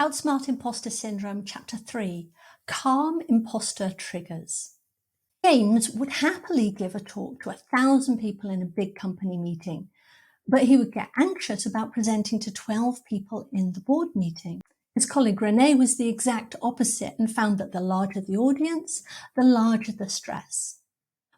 Outsmart Imposter Syndrome, Chapter 3, Calm Imposter Triggers. James would happily give a talk to 1,000 people in a big company meeting, but he would get anxious about presenting to 12 people in the board meeting. His colleague Renee was the exact opposite and found that the larger the audience, the larger the stress.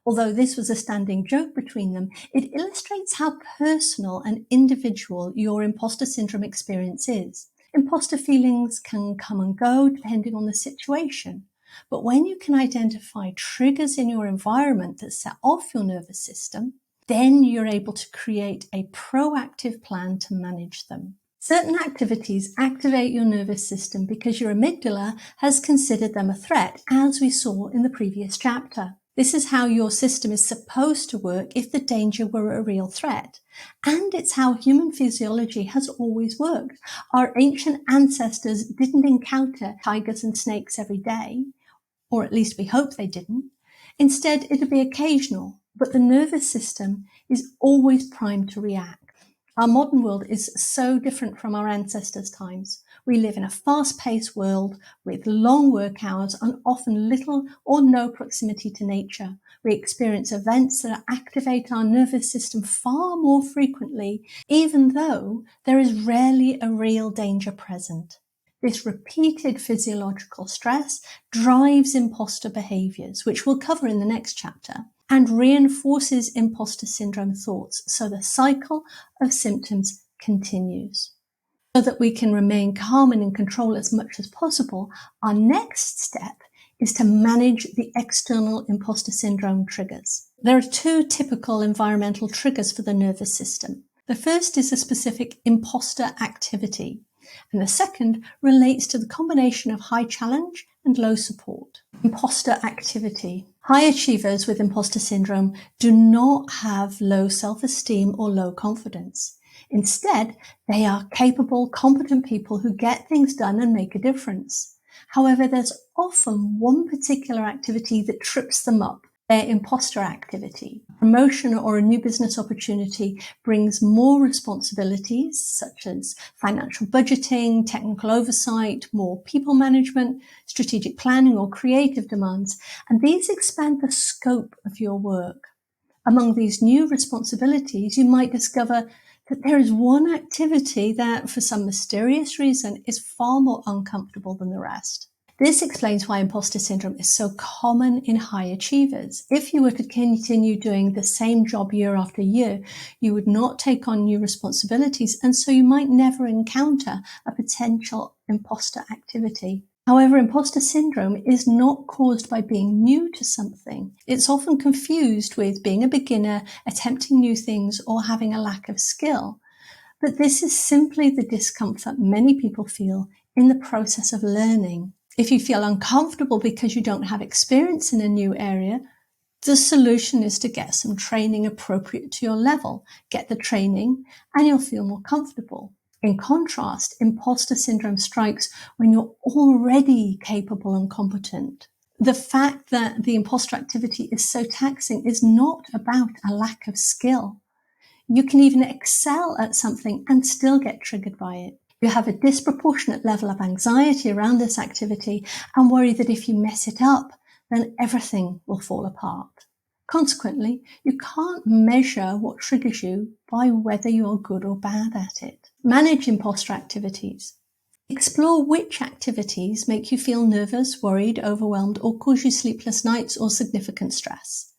Although this was a standing joke between them, it illustrates how personal and individual your imposter syndrome experience is. Imposter feelings can come and go depending on the situation. But when you can identify triggers in your environment that set off your nervous system, then you're able to create a proactive plan to manage them. Certain activities activate your nervous system because your amygdala has considered them a threat, as we saw in the previous chapter. This is how your system is supposed to work if the danger were a real threat. And it's how human physiology has always worked. Our ancient ancestors didn't encounter tigers and snakes every day, or at least we hope they didn't. Instead, it'd be occasional, but the nervous system is always primed to react. Our modern world is so different from our ancestors' times. We live in a fast-paced world with long work hours and often little or no proximity to nature. We experience events that activate our nervous system far more frequently, even though there is rarely a real danger present. This repeated physiological stress drives imposter behaviors, which we'll cover in the next chapter, and reinforces imposter syndrome thoughts, so the cycle of symptoms continues. So that we can remain calm and in control as much as possible, our next step is to manage the external imposter syndrome triggers. There are two typical environmental triggers for the nervous system. The first is a specific imposter activity, and the second relates to the combination of high challenge and low support. Imposter activity. High achievers with imposter syndrome do not have low self-esteem or low confidence. Instead, they are capable, competent people who get things done and make a difference. However, there's often one particular activity that trips them up, their imposter activity. A promotion or a new business opportunity brings more responsibilities, such as financial budgeting, technical oversight, more people management, strategic planning, or creative demands, and these expand the scope of your work. Among these new responsibilities, you might discover that there is one activity that, for some mysterious reason, is far more uncomfortable than the rest. This explains why imposter syndrome is so common in high achievers. If you were to continue doing the same job year after year, you would not take on new responsibilities, and so you might never encounter a potential imposter activity. However, imposter syndrome is not caused by being new to something. It's often confused with being a beginner, attempting new things, or having a lack of skill. But this is simply the discomfort many people feel in the process of learning. If you feel uncomfortable because you don't have experience in a new area, the solution is to get some training appropriate to your level. Get the training and you'll feel more comfortable. In contrast, imposter syndrome strikes when you're already capable and competent. The fact that the imposter activity is so taxing is not about a lack of skill. You can even excel at something and still get triggered by it. You have a disproportionate level of anxiety around this activity and worry that if you mess it up, then everything will fall apart. Consequently, you can't measure what triggers you by whether you're good or bad at it. Manage imposter activities. Explore which activities make you feel nervous, worried, overwhelmed, or cause you sleepless nights or significant stress.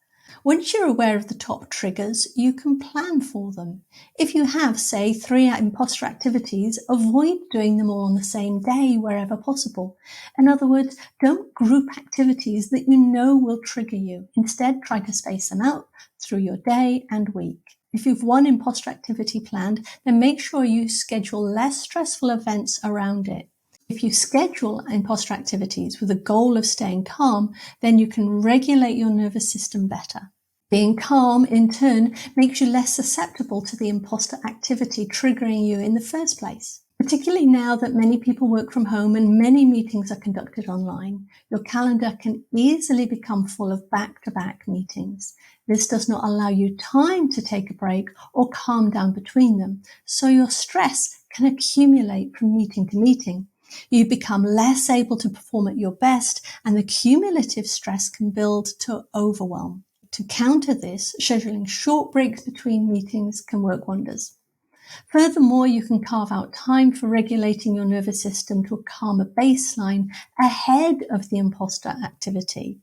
Once you're aware of the top triggers, you can plan for them. If you have, say, 3 imposter activities, avoid doing them all on the same day wherever possible. In other words, don't group activities that you know will trigger you. Instead, try to space them out through your day and week. If you've one imposter activity planned, then make sure you schedule less stressful events around it. If you schedule imposter activities with the goal of staying calm, then you can regulate your nervous system better. Being calm, in turn, makes you less susceptible to the imposter activity triggering you in the first place. Particularly now that many people work from home and many meetings are conducted online, your calendar can easily become full of back-to-back meetings. This does not allow you time to take a break or calm down between them, so your stress can accumulate from meeting to meeting. You become less able to perform at your best, and the cumulative stress can build to overwhelm. To counter this, scheduling short breaks between meetings can work wonders. Furthermore, you can carve out time for regulating your nervous system to a calmer baseline ahead of the imposter activity.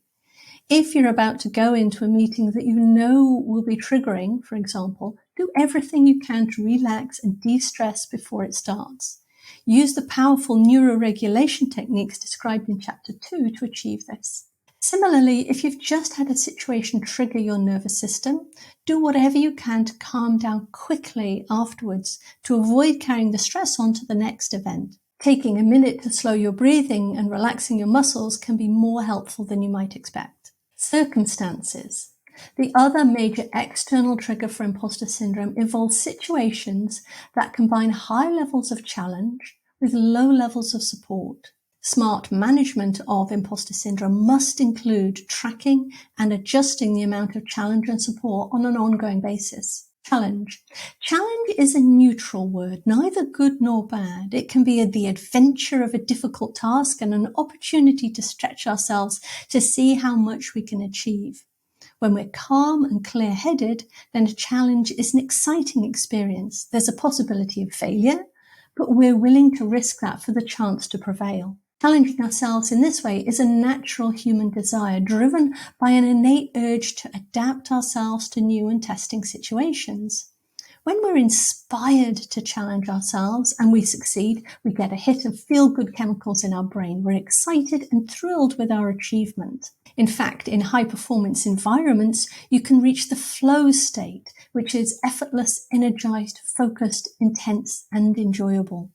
If you're about to go into a meeting that you know will be triggering, for example, do everything you can to relax and de-stress before it starts. Use the powerful neuroregulation techniques described in Chapter 2 to achieve this. Similarly, if you've just had a situation trigger your nervous system, do whatever you can to calm down quickly afterwards to avoid carrying the stress on to the next event. Taking a minute to slow your breathing and relaxing your muscles can be more helpful than you might expect. Circumstances. The other major external trigger for imposter syndrome involves situations that combine high levels of challenge with low levels of support. Smart management of imposter syndrome must include tracking and adjusting the amount of challenge and support on an ongoing basis. Challenge. Challenge is a neutral word, neither good nor bad. It can be the adventure of a difficult task and an opportunity to stretch ourselves to see how much we can achieve. When we're calm and clear-headed, then a challenge is an exciting experience. There's a possibility of failure, but we're willing to risk that for the chance to prevail. Challenging ourselves in this way is a natural human desire driven by an innate urge to adapt ourselves to new and testing situations. When we're inspired to challenge ourselves and we succeed, we get a hit of feel-good chemicals in our brain. We're excited and thrilled with our achievement. In fact, in high-performance environments, you can reach the flow state, which is effortless, energized, focused, intense, and enjoyable.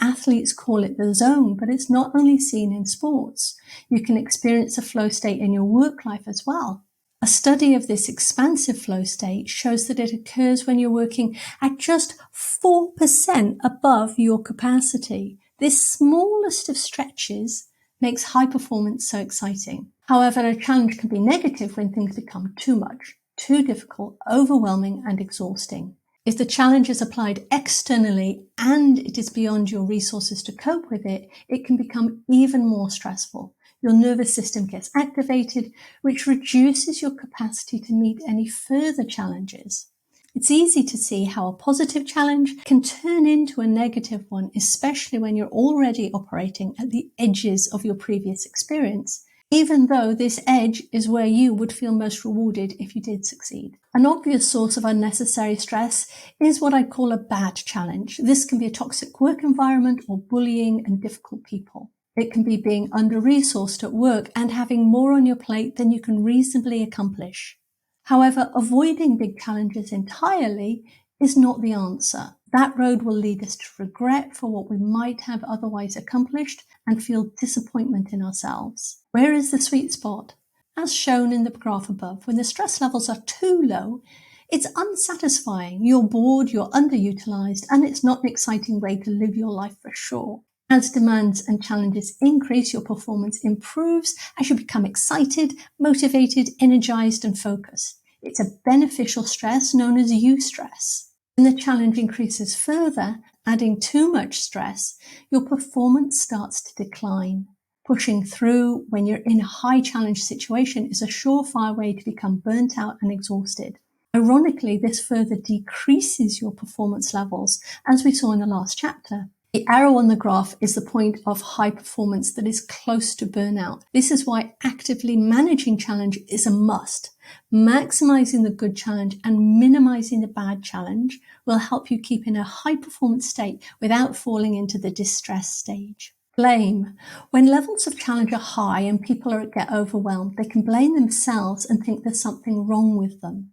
Athletes call it the zone, but it's not only seen in sports. You can experience a flow state in your work life as well. A study of this expansive flow state shows that it occurs when you're working at just 4% above your capacity. This smallest of stretches makes high performance so exciting. However, a challenge can be negative when things become too much, too difficult, overwhelming, and exhausting. If the challenge is applied externally and it is beyond your resources to cope with it, it can become even more stressful. Your nervous system gets activated, which reduces your capacity to meet any further challenges. It's easy to see how a positive challenge can turn into a negative one, especially when you're already operating at the edges of your previous experience, even though this edge is where you would feel most rewarded if you did succeed. An obvious source of unnecessary stress is what I call a bad challenge. This can be a toxic work environment or bullying and difficult people. It can be being under-resourced at work and having more on your plate than you can reasonably accomplish. However, avoiding big challenges entirely is not the answer. That road will lead us to regret for what we might have otherwise accomplished and feel disappointment in ourselves. Where is the sweet spot? As shown in the graph above, when the stress levels are too low, it's unsatisfying. You're bored, you're underutilized, and it's not an exciting way to live your life for sure. As demands and challenges increase, your performance improves as you become excited, motivated, energized, and focused. It's a beneficial stress known as eustress. When the challenge increases further, adding too much stress, your performance starts to decline. Pushing through when you're in a high challenge situation is a surefire way to become burnt out and exhausted. Ironically, this further decreases your performance levels, as we saw in the last chapter. The arrow on the graph is the point of high performance that is close to burnout. This is why actively managing challenge is a must. Maximizing the good challenge and minimizing the bad challenge will help you keep in a high performance state without falling into the distress stage. Blame. When levels of challenge are high and people get overwhelmed, they can blame themselves and think there's something wrong with them.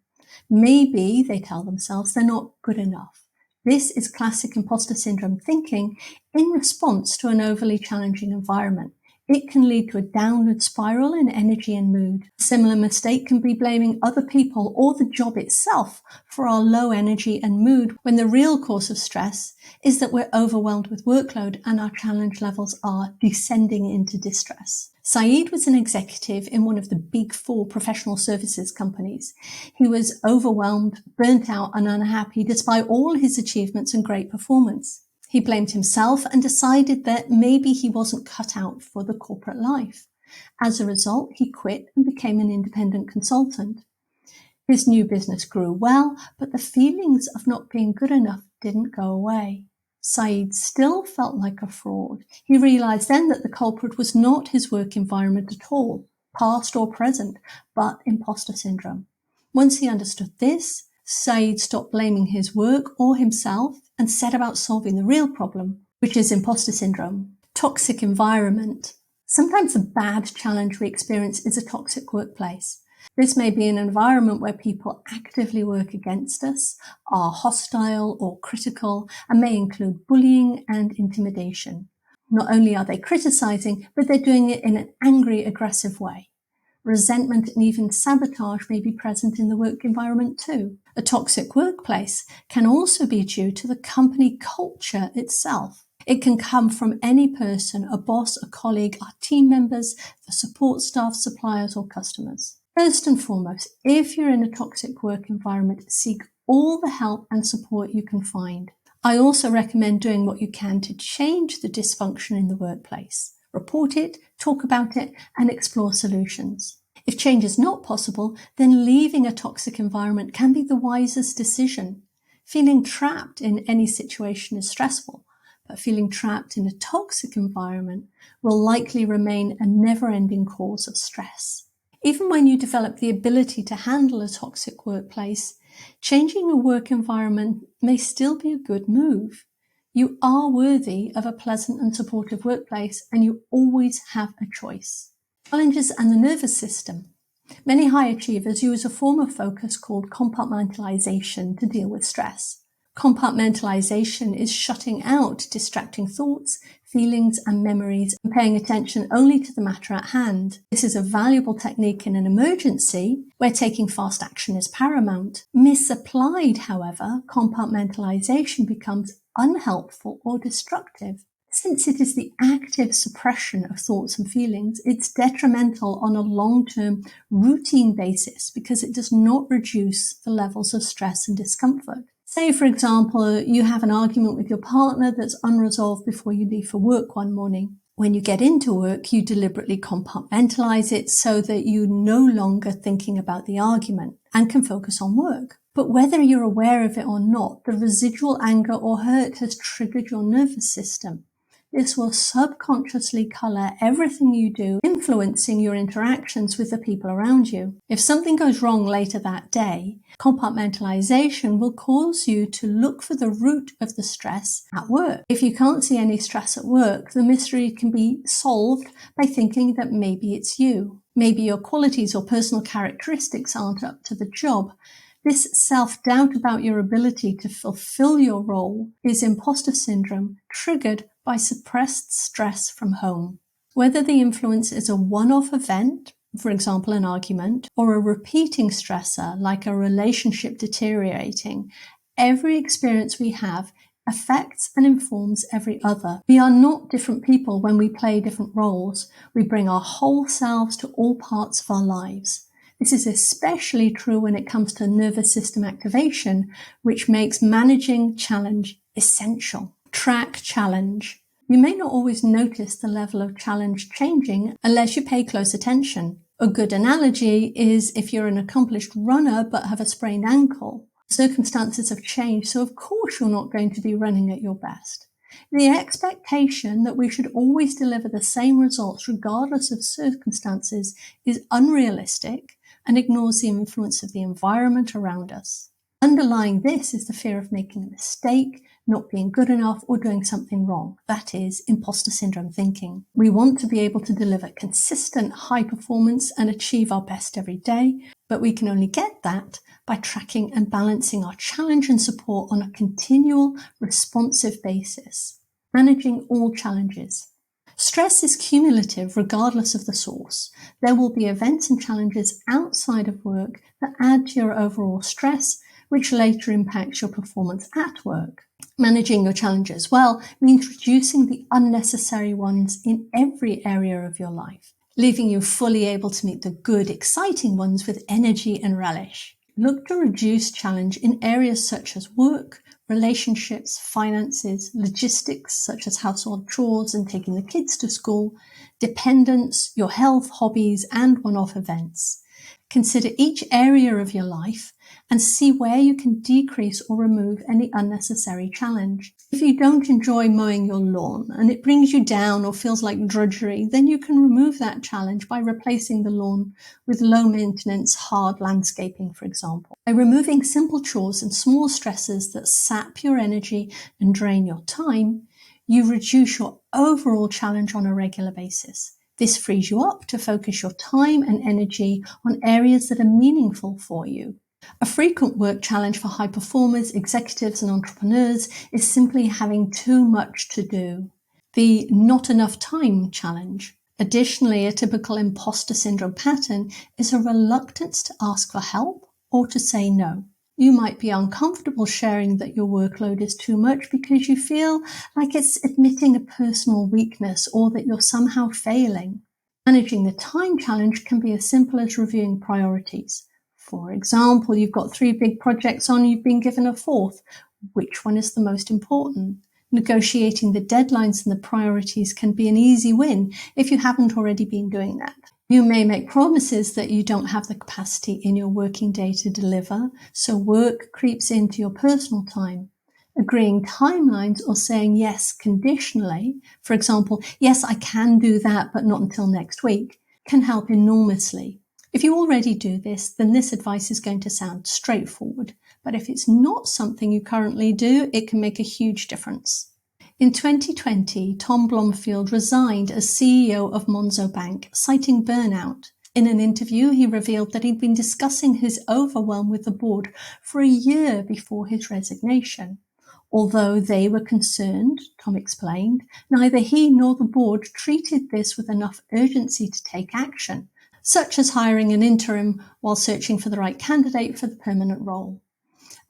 Maybe, they tell themselves, they're not good enough. This is classic imposter syndrome thinking in response to an overly challenging environment. It can lead to a downward spiral in energy and mood. A similar mistake can be blaming other people or the job itself for our low energy and mood, when the real cause of stress is that we're overwhelmed with workload and our challenge levels are descending into distress. Saeed was an executive in one of the big 4 professional services companies. He was overwhelmed, burnt out, and unhappy despite all his achievements and great performance. He blamed himself and decided that maybe he wasn't cut out for the corporate life. As a result, he quit and became an independent consultant. His new business grew well, but the feelings of not being good enough didn't go away. Saeed still felt like a fraud. He realized then that the culprit was not his work environment at all, past or present, but imposter syndrome. Once he understood this, Saeed stopped blaming his work or himself and set about solving the real problem, which is imposter syndrome. Toxic environment. Sometimes the bad challenge we experience is a toxic workplace. This may be an environment where people actively work against us, are hostile or critical, and may include bullying and intimidation. Not only are they criticizing, but they're doing it in an angry, aggressive way. Resentment and even sabotage may be present in the work environment too. A toxic workplace can also be due to the company culture itself. It can come from any person, a boss, a colleague, our team members, the support staff, suppliers, or customers. First and foremost, if you're in a toxic work environment, seek all the help and support you can find. I also recommend doing what you can to change the dysfunction in the workplace. Report it, talk about it, and explore solutions. If change is not possible, then leaving a toxic environment can be the wisest decision. Feeling trapped in any situation is stressful, but feeling trapped in a toxic environment will likely remain a never-ending cause of stress. Even when you develop the ability to handle a toxic workplace, changing your work environment may still be a good move. You are worthy of a pleasant and supportive workplace, and you always have a choice. Challenges and the nervous system. Many high achievers use a form of focus called compartmentalization to deal with stress. Compartmentalization is shutting out distracting thoughts, feelings, and memories and paying attention only to the matter at hand. This is a valuable technique in an emergency where taking fast action is paramount. Misapplied, however, compartmentalization becomes unhelpful or destructive. Since it is the active suppression of thoughts and feelings, it's detrimental on a long-term routine basis because it does not reduce the levels of stress and discomfort. Say, for example, you have an argument with your partner that's unresolved before you leave for work one morning. When you get into work, you deliberately compartmentalize it so that you're no longer thinking about the argument and can focus on work. But whether you're aware of it or not, the residual anger or hurt has triggered your nervous system. This will subconsciously color everything you do, influencing your interactions with the people around you. If something goes wrong later that day, compartmentalization will cause you to look for the root of the stress at work. If you can't see any stress at work, the mystery can be solved by thinking that maybe it's you. Maybe your qualities or personal characteristics aren't up to the job. This self-doubt about your ability to fulfill your role is imposter syndrome triggered by suppressed stress from home. Whether the influence is a one-off event, for example, an argument, or a repeating stressor like a relationship deteriorating, every experience we have affects and informs every other. We are not different people when we play different roles. We bring our whole selves to all parts of our lives. This is especially true when it comes to nervous system activation, which makes managing challenge essential. Track challenge. You may not always notice the level of challenge changing unless you pay close attention. A good analogy is if you're an accomplished runner but have a sprained ankle. Circumstances have changed, so of course you're not going to be running at your best. The expectation that we should always deliver the same results regardless of circumstances is unrealistic and ignores the influence of the environment around us. Underlying this is the fear of making a mistake, not being good enough, or doing something wrong. That is imposter syndrome thinking. We want to be able to deliver consistent high performance and achieve our best every day, but we can only get that by tracking and balancing our challenge and support on a continual, responsive basis. Managing all challenges. Stress is cumulative regardless of the source. There will be events and challenges outside of work that add to your overall stress, which later impacts your performance at work. Managing your challenges well means reducing the unnecessary ones in every area of your life, leaving you fully able to meet the good, exciting ones with energy and relish. Look to reduce challenge in areas such as work, relationships, finances, logistics such as household chores and taking the kids to school, dependence, your health, hobbies, and one-off events. Consider each area of your life and see where you can decrease or remove any unnecessary challenge. If you don't enjoy mowing your lawn and it brings you down or feels like drudgery, then you can remove that challenge by replacing the lawn with low-maintenance, hard landscaping, for example. By removing simple chores and small stresses that sap your energy and drain your time, you reduce your overall challenge on a regular basis. This frees you up to focus your time and energy on areas that are meaningful for you. A frequent work challenge for high performers, executives, and entrepreneurs is simply having too much to do. The not enough time challenge. Additionally, a typical imposter syndrome pattern is a reluctance to ask for help or to say no. You might be uncomfortable sharing that your workload is too much because you feel like it's admitting a personal weakness or that you're somehow failing. Managing the time challenge can be as simple as reviewing priorities. For example, you've got 3 big projects on, you've been given a 4th. Which one is the most important? Negotiating the deadlines and the priorities can be an easy win if you haven't already been doing that. You may make promises that you don't have the capacity in your working day to deliver, so work creeps into your personal time. Agreeing timelines or saying yes conditionally, for example, yes, I can do that, but not until next week, can help enormously. If you already do this, then this advice is going to sound straightforward. But if it's not something you currently do, it can make a huge difference. In 2020, Tom Blomfield resigned as CEO of Monzo Bank, citing burnout. In an interview, he revealed that he'd been discussing his overwhelm with the board for a year before his resignation. Although they were concerned, Tom explained, neither he nor the board treated this with enough urgency to take action, such as hiring an interim while searching for the right candidate for the permanent role.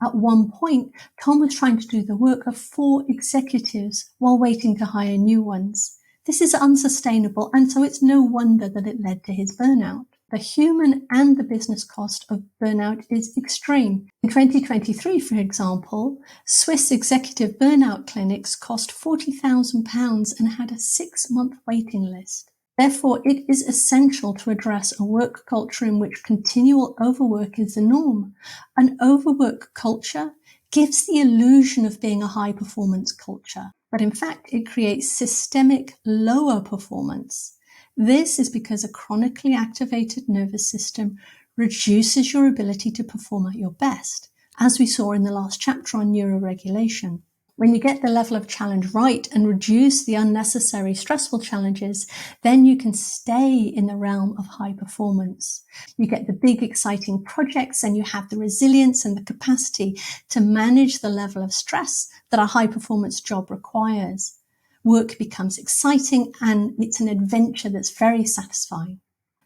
At one point, Tom was trying to do the work of 4 executives while waiting to hire new ones. This is unsustainable, and so it's no wonder that it led to his burnout. The human and the business cost of burnout is extreme. In 2023, for example, Swiss executive burnout clinics cost £40,000 and had a 6-month waiting list. Therefore, it is essential to address a work culture in which continual overwork is the norm. An overwork culture gives the illusion of being a high-performance culture, but in fact, it creates systemic lower performance. This is because a chronically activated nervous system reduces your ability to perform at your best, as we saw in the last chapter on neuroregulation. When you get the level of challenge right and reduce the unnecessary stressful challenges, then you can stay in the realm of high performance. You get the big, exciting projects and you have the resilience and the capacity to manage the level of stress that a high performance job requires. Work becomes exciting and it's an adventure that's very satisfying.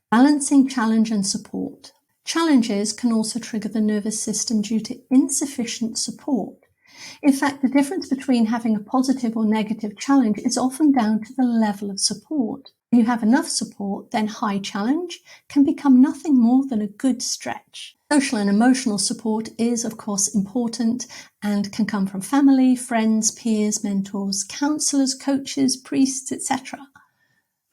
Balancing challenge and support. Challenges can also trigger the nervous system due to insufficient support. In fact, the difference between having a positive or negative challenge is often down to the level of support. When you have enough support, then high challenge can become nothing more than a good stretch. Social and emotional support is, of course, important and can come from family, friends, peers, mentors, counselors, coaches, priests, etc.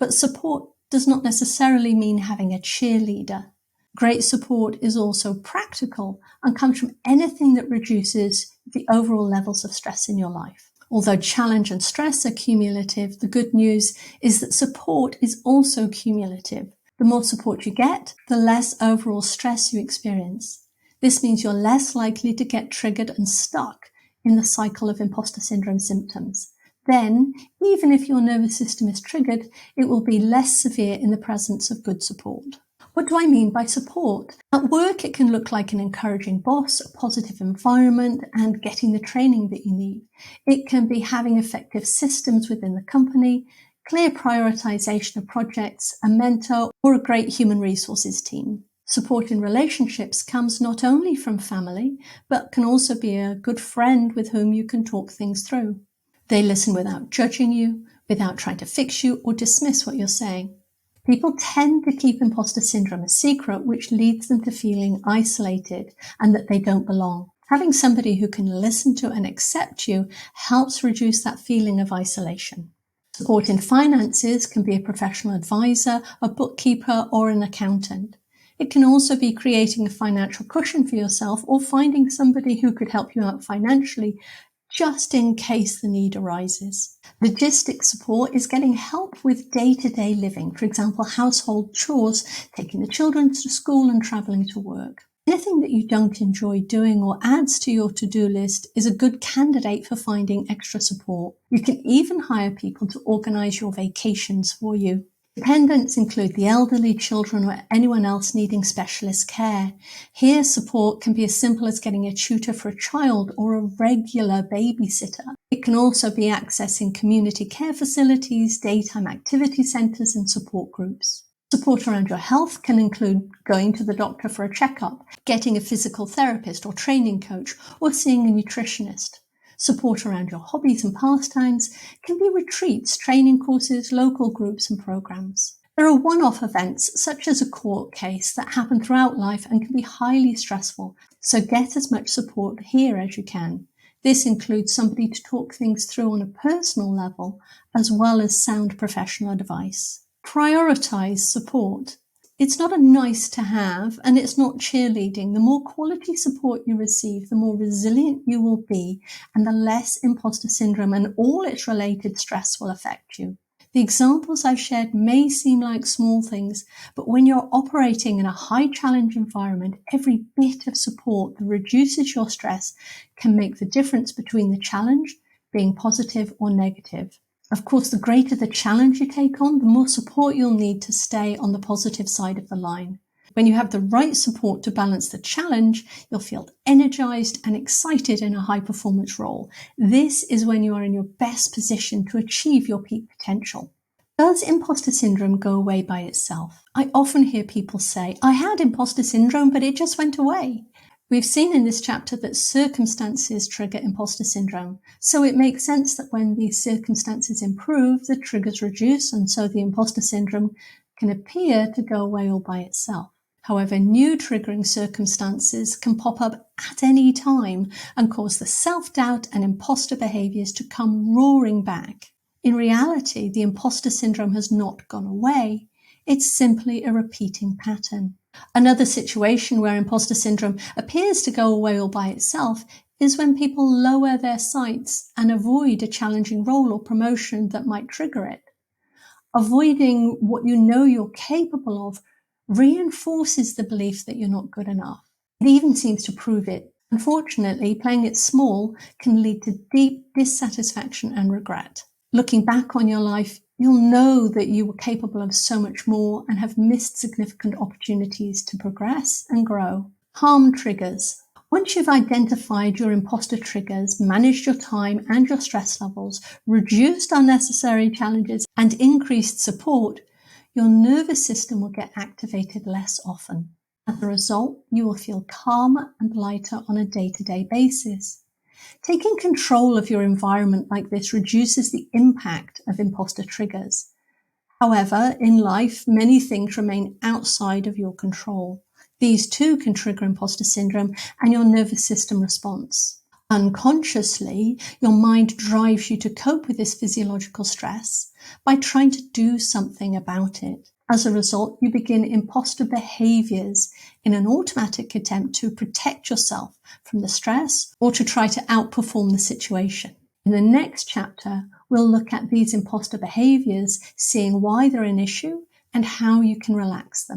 But support does not necessarily mean having a cheerleader. Great support is also practical and comes from anything that reduces the overall levels of stress in your life. Although challenge and stress are cumulative, the good news is that support is also cumulative. The more support you get, the less overall stress you experience. This means you're less likely to get triggered and stuck in the cycle of imposter syndrome symptoms. Then, even if your nervous system is triggered, it will be less severe in the presence of good support. What do I mean by support? At work, it can look like an encouraging boss, a positive environment, and getting the training that you need. It can be having effective systems within the company, clear prioritization of projects, a mentor, or a great human resources team. Support in relationships comes not only from family, but can also be a good friend with whom you can talk things through. They listen without judging you, without trying to fix you or dismiss what you're saying. People tend to keep imposter syndrome a secret, which leads them to feeling isolated and that they don't belong. Having somebody who can listen to and accept you helps reduce that feeling of isolation. Support in finances can be a professional advisor, a bookkeeper, or an accountant. It can also be creating a financial cushion for yourself or finding somebody who could help you out financially just in case the need arises. Logistic support is getting help with day-to-day living, for example, household chores, taking the children to school and traveling to work. Anything that you don't enjoy doing or adds to your to-do list is a good candidate for finding extra support. You can even hire people to organize your vacations for you. Dependents include the elderly, children, or anyone else needing specialist care. Here, support can be as simple as getting a tutor for a child or a regular babysitter. It can also be accessing community care facilities, daytime activity centres, and support groups. Support around your health can include going to the doctor for a checkup, getting a physical therapist or training coach, or seeing a nutritionist. Support around your hobbies and pastimes can be retreats, training courses, local groups and programs. There are one-off events, such as a court case, that happen throughout life and can be highly stressful, so get as much support here as you can. This includes somebody to talk things through on a personal level, as well as sound professional advice. Prioritize support. It's not a nice to have, and it's not cheerleading. The more quality support you receive, the more resilient you will be, and the less imposter syndrome and all its related stress will affect you. The examples I've shared may seem like small things, but when you're operating in a high challenge environment, every bit of support that reduces your stress can make the difference between the challenge being positive or negative. Of course, the greater the challenge you take on, the more support you'll need to stay on the positive side of the line. When you have the right support to balance the challenge, you'll feel energized and excited in a high-performance role. This is when you are in your best position to achieve your peak potential. Does imposter syndrome go away by itself? I often hear people say, I had imposter syndrome, but it just went away. We've seen in this chapter that circumstances trigger imposter syndrome, so it makes sense that when these circumstances improve, the triggers reduce, and so the imposter syndrome can appear to go away all by itself. However, new triggering circumstances can pop up at any time and cause the self-doubt and imposter behaviors to come roaring back. In reality, the imposter syndrome has not gone away. It's simply a repeating pattern. Another situation where imposter syndrome appears to go away all by itself is when people lower their sights and avoid a challenging role or promotion that might trigger it. Avoiding what you know you're capable of reinforces the belief that you're not good enough. It even seems to prove it. Unfortunately, playing it small can lead to deep dissatisfaction and regret. Looking back on your life, you'll know that you were capable of so much more and have missed significant opportunities to progress and grow. Harm triggers. Once you've identified your imposter triggers, managed your time and your stress levels, reduced unnecessary challenges, and increased support, your nervous system will get activated less often. As a result, you will feel calmer and lighter on a day-to-day basis. Taking control of your environment like this reduces the impact of imposter triggers. However, in life, many things remain outside of your control. These too can trigger imposter syndrome and your nervous system response. Unconsciously, your mind drives you to cope with this physiological stress by trying to do something about it. As a result, you begin imposter behaviors in an automatic attempt to protect yourself from the stress or to try to outperform the situation. In the next chapter, we'll look at these imposter behaviors, seeing why they're an issue and how you can relax them.